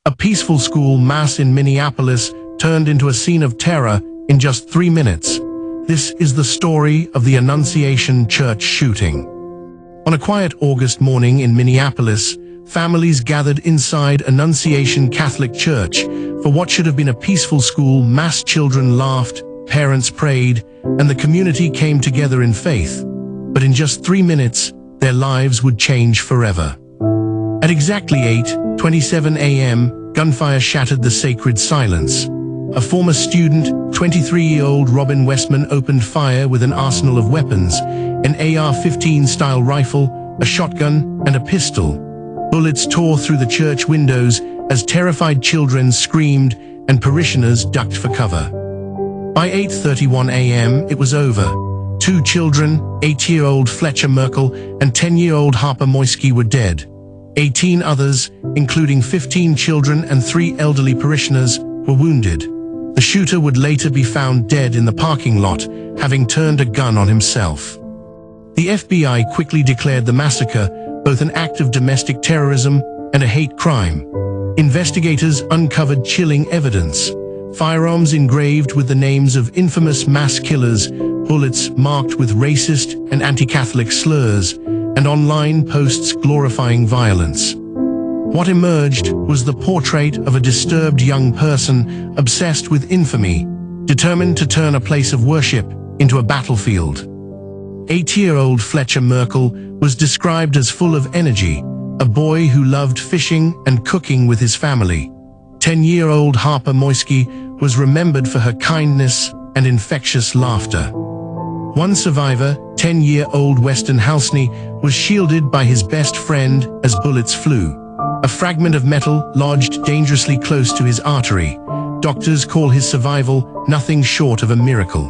A peaceful school mass in Minneapolis turned into a scene of terror in just 3 minutes. This is the story of the Annunciation Church shooting. On a quiet August morning in Minneapolis, families gathered inside Annunciation Catholic Church for what should have been a peaceful school mass. Children laughed, parents prayed, and the community came together in faith. But in just 3 minutes, their lives would change forever. At exactly 8:27 a.m., gunfire shattered the sacred silence. A former student, 23-year-old Robin Westman, opened fire with an arsenal of weapons, an AR-15 style rifle, a shotgun, and a pistol. Bullets tore through the church windows as terrified children screamed and parishioners ducked for cover. By 8:31 a.m., it was over. 2 children, 8-year-old Fletcher Merkel and 10-year-old Harper Moisky, were dead. 18 others, including 15 children and 3 elderly parishioners, were wounded. The shooter would later be found dead in the parking lot, having turned a gun on himself. The FBI quickly declared the massacre both an act of domestic terrorism and a hate crime. Investigators uncovered chilling evidence: firearms engraved with the names of infamous mass killers, bullets marked with racist and anti-Catholic slurs, and online posts glorifying violence. What emerged was the portrait of a disturbed young person obsessed with infamy, determined to turn a place of worship into a battlefield. 8-year-old Fletcher Merkel was described as full of energy, a boy who loved fishing and cooking with his family. 10-year-old Harper Moisky was remembered for her kindness and infectious laughter. One survivor, 10-year-old Weston Halsney, was shielded by his best friend as bullets flew. A fragment of metal lodged dangerously close to his artery. Doctors call his survival nothing short of a miracle.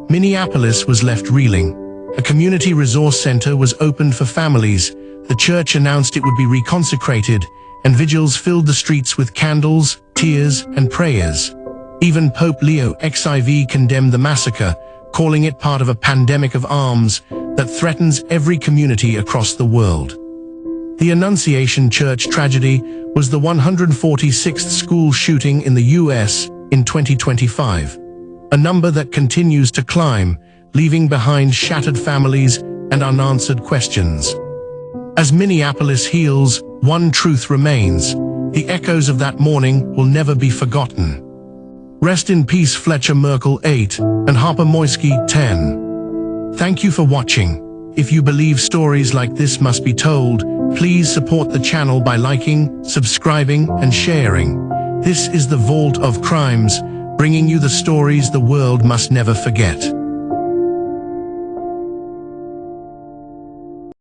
Minneapolis was left reeling. A community resource center was opened for families. The church announced it would be reconsecrated, and vigils filled the streets with candles, tears, and prayers. Even Pope Leo XIV condemned the massacre, calling it part of a pandemic of arms that threatens every community across the world. The Annunciation Church tragedy was the 146th school shooting in the U.S. in 2025, a number that continues to climb, leaving behind shattered families and unanswered questions. As Minneapolis heals, one truth remains: the echoes of that morning will never be forgotten. Rest in peace, Fletcher Merkel, 8, and Harper Moisky, 10. Thank you for watching. If you believe stories like this must be told, please support the channel by liking, subscribing, and sharing. This is the Vault of Crimes, bringing you the stories the world must never forget.